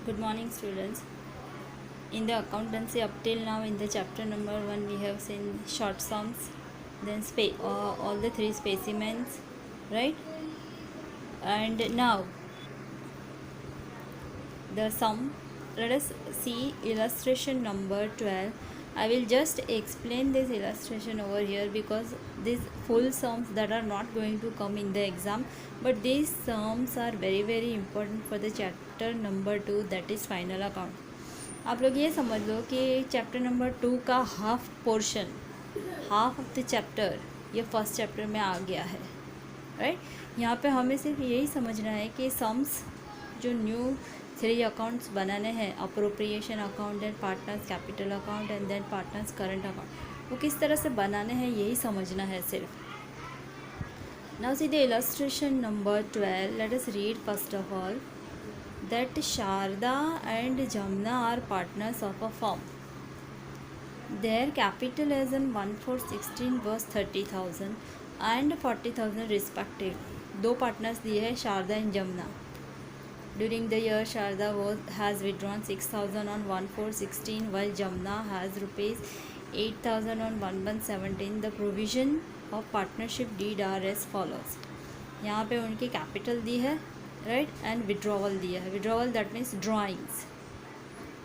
Good morning, students. In the accountancy, up till now, in the chapter number 1, we have seen short sums, then all the three specimens, right? And now, the sum. Let us see illustration number 12. I will just explain this illustration over here because these full sums that are not going to come in the exam, but these sums are very important for the chapter number 2, that is final account. आप लोग ये समझ लो कि chapter number 2 का half portion, half of the chapter ये first chapter में आ गया है, राइट। यहाँ पे हमें सिर्फ यही समझना है कि सम्स जो न्यू 3 अकाउंट्स बनाने हैं, appropriation account, then partners capital account and then partners current account, वो किस तरह से बनाने हैं यही समझना है सिर्फ। Now see the illustration number 12. Let us read first of all that Sharda and Jamna are partners of a firm. Their capital as in 1/4/16 was 30,000 and 40,000 respective. दो पार्टनर्स दिए हैं Sharda and Jamuna. During the year, Sharda has withdrawn 6,000 on 1/4/16 while Jamna has rupees 8,000 on 1/1/17. The provision of partnership deed are as follows. यहाँ पे उनकी capital दी है, right, and withdrawal दिया है. Withdrawal that means drawings.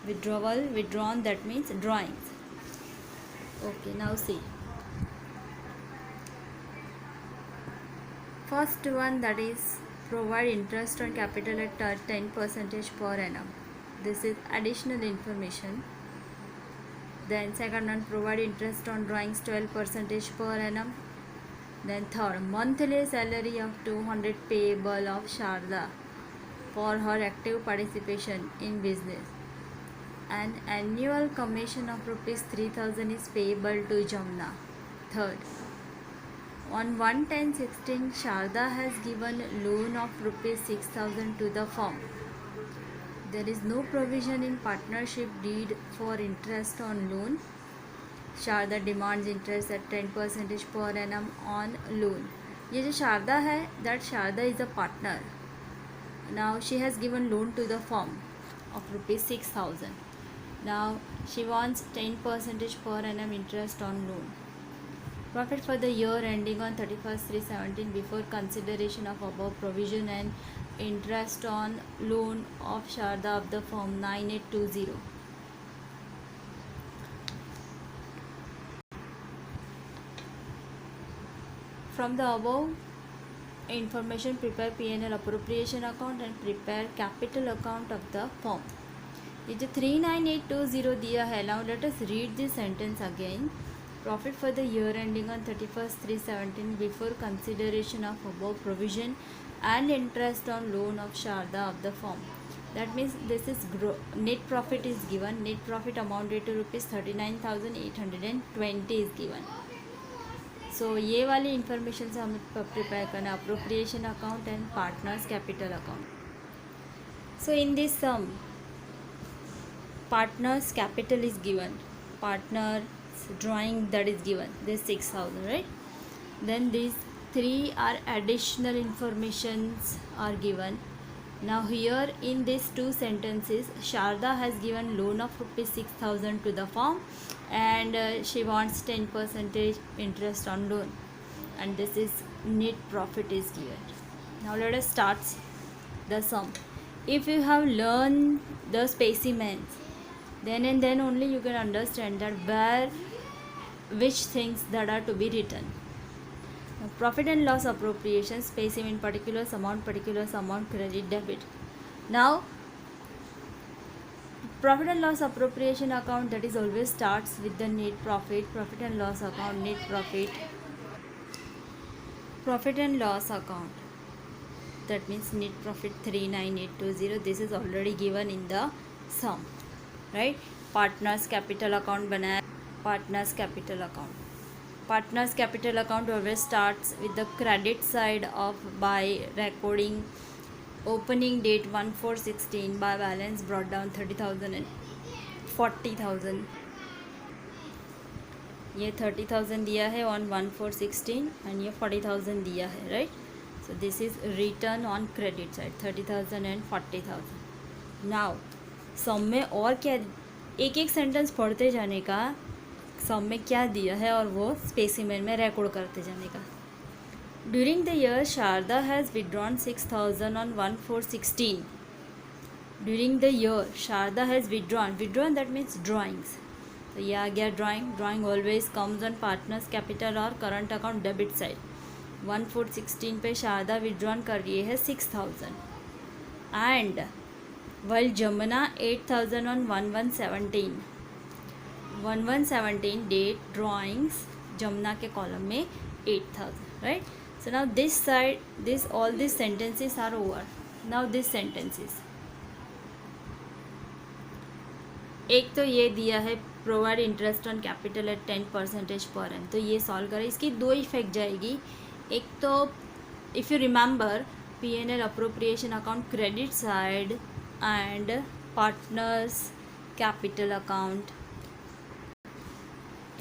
withdrawn that means drawings. Okay, now see first one, that is provide interest on capital at 10% per annum. This is additional information. Then second one, provide interest on drawings 12% per annum. Then third, monthly salary of 200 payable of Sharda for her active participation in business. An annual commission of rupees 3,000 is payable to Jamna. Third, on 1/10/16, Sharda has given loan of rupees 6,000 to the firm. There is no provision in partnership deed for interest on loan. Sharda demands interest at 10% per annum on loan. ये जो शारदा है, that Sharda is a partner. Now she has given loan to the firm of rupees 6,000. Now she wants 10% per annum interest on loan. Profit for the year ending on 31/3/17 before consideration of above provision and interest on loan of Sharda of the firm 9820. From the above information, prepare P&L appropriation account and prepare capital account of the firm. ये जो 39820 दिया है, now let us read this sentence again. Profit for the year ending on 31/3/17 before consideration of above provision and interest on loan of Sharda of the firm. That means this is net profit is given. Net profit amounted to rupees 39,820 is given. सो ये वाली information से हमें prepare करना है appropriation account and partners capital account. So in this sum partners capital is given, partners drawing that is given, this 6,000, right. Then this 3 are additional informations are given. Now here in these 2 sentences, Sharda has given loan of rupees 6,000 to the firm and she wants 10% interest on loan, and this is net profit is given. Now let us start the sum. If you have learned the specimens, then and then only you can understand that which things that are to be written. Profit and loss appropriation, specimen particulars amount, credit, debit. Now profit and loss appropriation account, that is always starts with the net profit. Profit and loss account, net profit. Profit and loss account, that means net profit 39820. this is already given in the sum, right. Partners capital account बनाया. Partners capital account. Partners capital account always starts with the credit side of by recording opening date 1/4/16 by balance brought down 30,000 and 40,000. ये 30,000 दिया है on 1/4/16 and ये 40,000 दिया है, right. So this is written on credit side 30,000 and 40,000. Now सम में और क्या, एक एक सेंटेंस पढ़ते जाने का, सम में क्या दिया है और वो स्पेसिमेन में रिकॉर्ड करते जाने का। During the year Sharda has withdrawn 6,000 on 1/4/16। During the year Sharda has withdrawn that means drawings. तो ये आ गया drawing always comes on partners capital और करंट अकाउंट डेबिट साइड। 1/4/16 पे शारदा विड्रॉन कर रही है 6,000 and while Jamuna 8,000 on 1/1/17। 1/1/17 date drawings Jamuna के कॉलम में 8,000, right. So now this side, this all this sentences are over. Now this sentences, एक तो ये दिया है provide interest on capital eight 10% पर एन, तो ये सॉल्व करें। इसकी दो इफेक्ट जाएगी। एक तो if you remember P&L appropriation account credit side and partners capital account.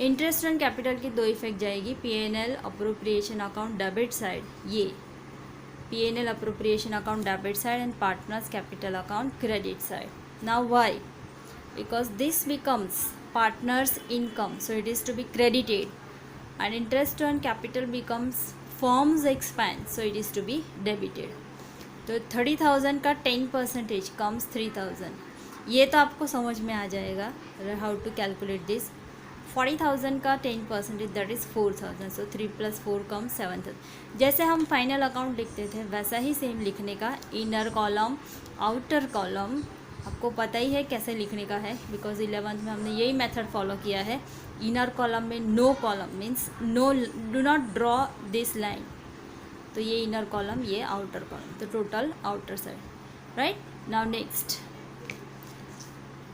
Interest on capital की दो इफेक्ट जाएगी, P&L appropriation account debit side, ये P&L appropriation account debit side and partners capital account credit side. Now why? Because this becomes partners income, so it is to be credited, and interest on capital becomes firm's expense, so it is to be debited. तो 30,000 का 10% comes 3,000, ये तो आपको समझ में आ जाएगा how to calculate this. 40,000 का 10% that is 4,000, so 3 + 4 comes 7,000। जैसे हम फाइनल अकाउंट लिखते थे वैसा ही सेम लिखने का, इनर कॉलम आउटर कॉलम आपको पता ही है कैसे लिखने का है, बिकॉज 11th में हमने यही मेथड फॉलो किया है। इनर कॉलम में no column means no, do not draw this line, तो ये इनर कॉलम, ये आउटर कॉलम, तो total outer side, right. Now next,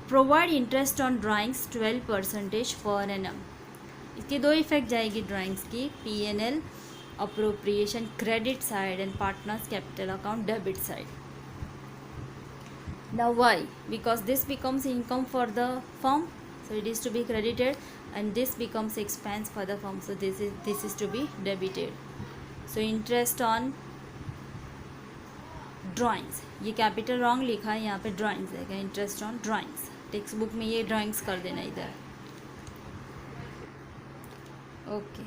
provide interest on drawings 12% per annum. इसकी दो इफेक्ट जाएगी ड्राइंग्स की, P&L appropriation credit side and partners capital account debit side. Now why? Because this becomes income for the firm, so it is to be credited, and this becomes expense for the firm, so this is to be debited. So interest on drawings, ये capital wrong लिखा है, यहाँ पे drawings है, interest on drawings. Text book में ये drawings कर देना इधर, okay.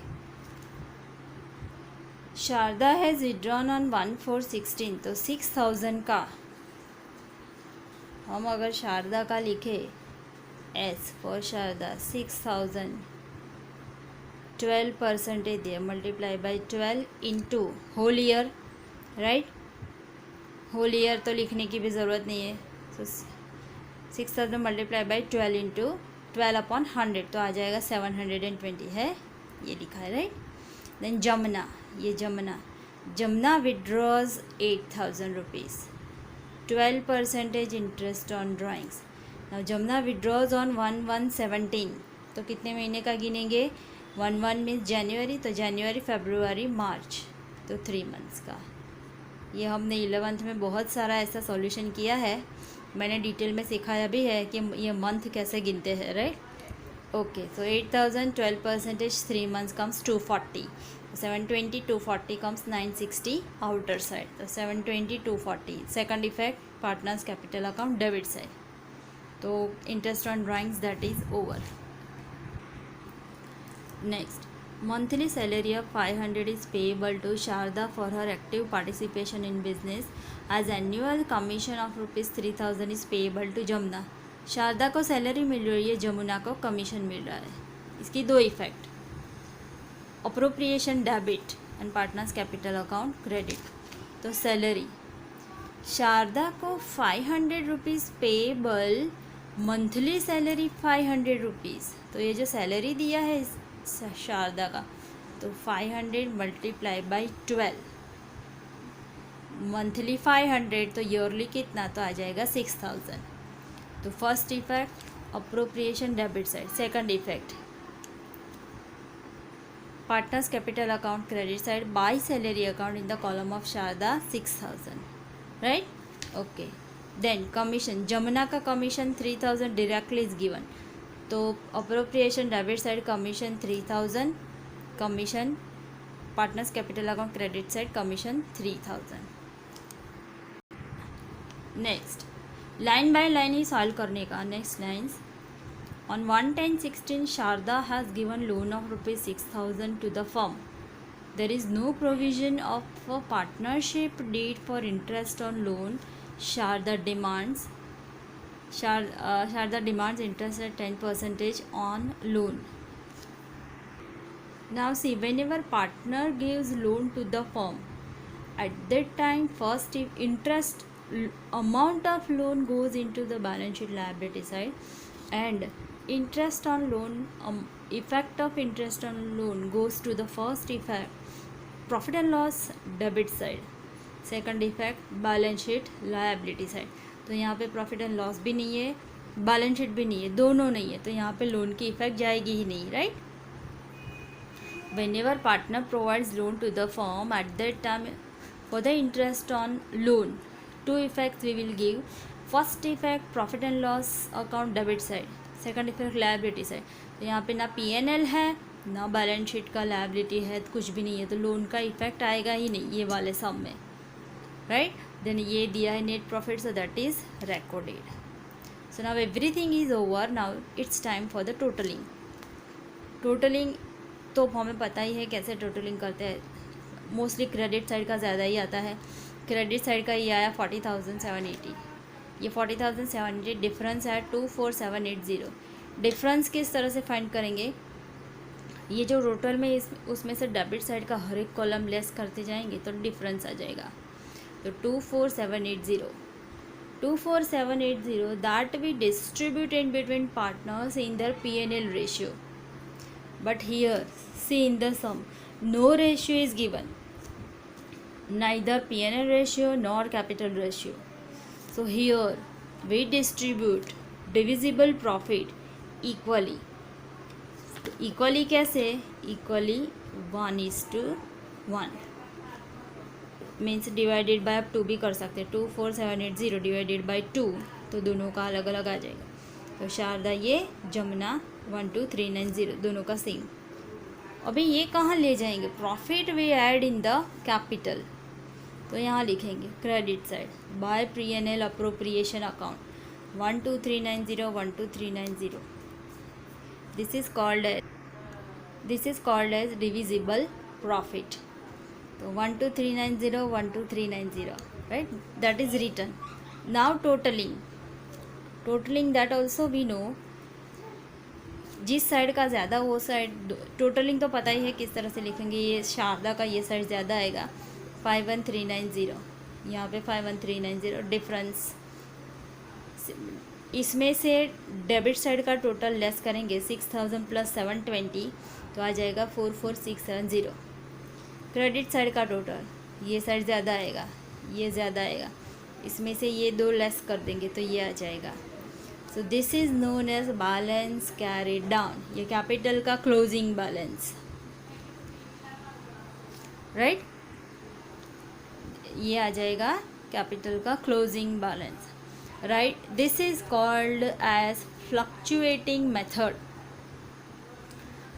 Sharda has withdrawn on 1/4/16, तो 6,000 का हम अगर शारदा का लिखे एस फॉर शारदा 6,000 12% दिए, multiply by 12 into whole year, right. Whole year तो लिखने की भी ज़रूरत नहीं है, सो 6,000 मल्टीप्लाई बाई 12 इंटू 12/100, तो आ जाएगा 720 है, ये लिखा है, राइट। देन जमुना, ये Jamuna withdraws 8,000 rupees, 12% interest on drawings. Now Jamuna withdraws on 1/1/17, तो कितने महीने का गिनेंगे? 1/1 मीन्स जनवरी, तो जनवरी फरवरी मार्च, तो 3 मंथ्स का। ये हमने 11th में बहुत सारा ऐसा सॉल्यूशन किया है, मैंने डिटेल में सिखाया भी है कि ये मंथ कैसे गिनते हैं, राइट। ओके, सो 8,000 12% 3 months comes 240, 720 240 comes 960 outer side, तो 720 240। Second effect partners capital account debit side, तो interest on drawings that is over. Next, monthly salary of 500 is payable to Sharda for her active participation in business, as annual commission of ₹3,000 is payable to Jamuna. Sharda को salary मिल रही है, जमुना को commission मिल रहा है। इसकी दो effect, appropriation debit and partners capital account credit. तो salary, Sharda को 500 rupees payable, monthly salary 500 rupees, तो ये जो सैलरी दिया है शारदा का, तो 500 मल्टीप्लाई बाई 12, मंथली 500, तो ईयरली कितना, तो आ जाएगा 6,000। तो first effect appropriation debit side, second effect partners capital account credit side, buy salary account in the column of Sharda 6,000, right? Okay, then commission, Jamuna का commission 3,000 directly is given, तो appropriation debit side commission 3,000, commission partners capital account credit side commission 3,000. Next, line by line he solve करने का. Next lines. On 1/10/16, Sharda has given loan of ₹6,000 to the firm. There is no provision of a partnership deed for interest on loan. Sharda demands interest at 10% on loan. Now see, whenever partner gives loan to the firm, at that time first if interest amount of loan goes into the balance sheet liability side, and interest on loan effect of interest on loan goes to the first effect profit and loss debit side, second effect balance sheet liability side. तो यहाँ पे profit and loss भी नहीं है, balance sheet भी नहीं है, दोनों नहीं है, तो यहाँ पे लोन की इफेक्ट जाएगी ही नहीं. Right. Whenever partner provides loan to the firm, at that time for the interest on loan, two effects we will give. First effect profit and loss account debit side, second effect liability side. तो यहाँ पे ना P&L है ना balance sheet का liability है, कुछ भी नहीं है, तो लोन का इफेक्ट आएगा ही नहीं ये वाले सम में. राइट. देन ये दिया है net profit, so that is recorded. So now everything is over. Now it's time for the totalling. Totalling तो हमें पता ही है कैसे टोटलिंग करते हैं. मोस्टली क्रेडिट साइड का ज़्यादा ही आता है. क्रेडिट साइड का ये आया 40,780. ये 40,780 डिफरेंस है 24,780. डिफरेंस किस तरह से फाइंड करेंगे? ये जो टोटल में उसमें से डेबिट साइड का हर एक कॉलम लेस करते जाएंगे तो डिफरेंस आ जाएगा. तो 24,780 that we distribute in between partners in their P&L ratio. But here, see in the sum, no ratio is given, neither P&L ratio nor capital ratio. So here we distribute divisible profit equally. Equally कैसे? Equally 1:1 means divided by, आप 2 भी कर सकते हैं. 24,780 divided by 2, तो दोनों का अलग अलग आ जाएगा. तो शारदा ये, जमुना 12390 दोनों का सेम. अभी ये कहाँ ले जाएंगे? Profit we add in the capital. तो यहाँ लिखेंगे credit side by P&L appropriation account 12390 12390. This is called as divisible profit. तो 12390 12390. Right. That is written. Now totalling that also we know. जिस साइड का ज़्यादा वो साइड, टोटलिंग तो पता ही है किस तरह से लिखेंगे. ये शारदा का ये साइड ज़्यादा आएगा 51390, यहाँ पे 51390. डिफरेंस इसमें से डेबिट साइड का टोटल लेस करेंगे 6,000 + 720, तो आ जाएगा 44670. क्रेडिट साइड का टोटल, ये साइड ज़्यादा आएगा, ये ज़्यादा आएगा, इसमें से ये दो लेस कर देंगे तो ये आ जाएगा. So this is known as balance carried down. ये कैपिटल का क्लोजिंग बैलेंस. राइट. ये आ जाएगा कैपिटल का closing balance. Right. This is called as fluctuating method.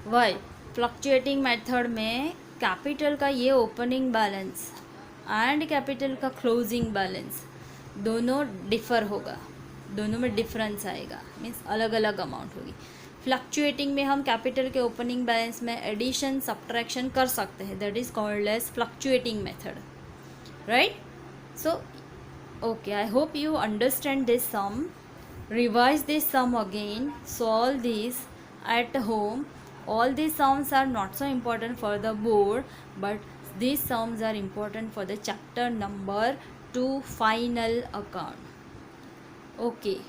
Why? Fluctuating method में कैपिटल का ये ओपनिंग बैलेंस एंड कैपिटल का क्लोजिंग बैलेंस दोनों डिफर होगा, दोनों में डिफरेंस आएगा, मीन्स अलग अलग अमाउंट होगी. फ्लक्चुएटिंग में हम कैपिटल के ओपनिंग बैलेंस में एडिशन सब्ट्रैक्शन कर सकते हैं. That is called as fluctuating method. Right. So okay, I hope you understand this sum. Revise this sum again. Solve this at home. All these sums are not so important for the board, but these sums are important for the chapter number 2 final account. Okay.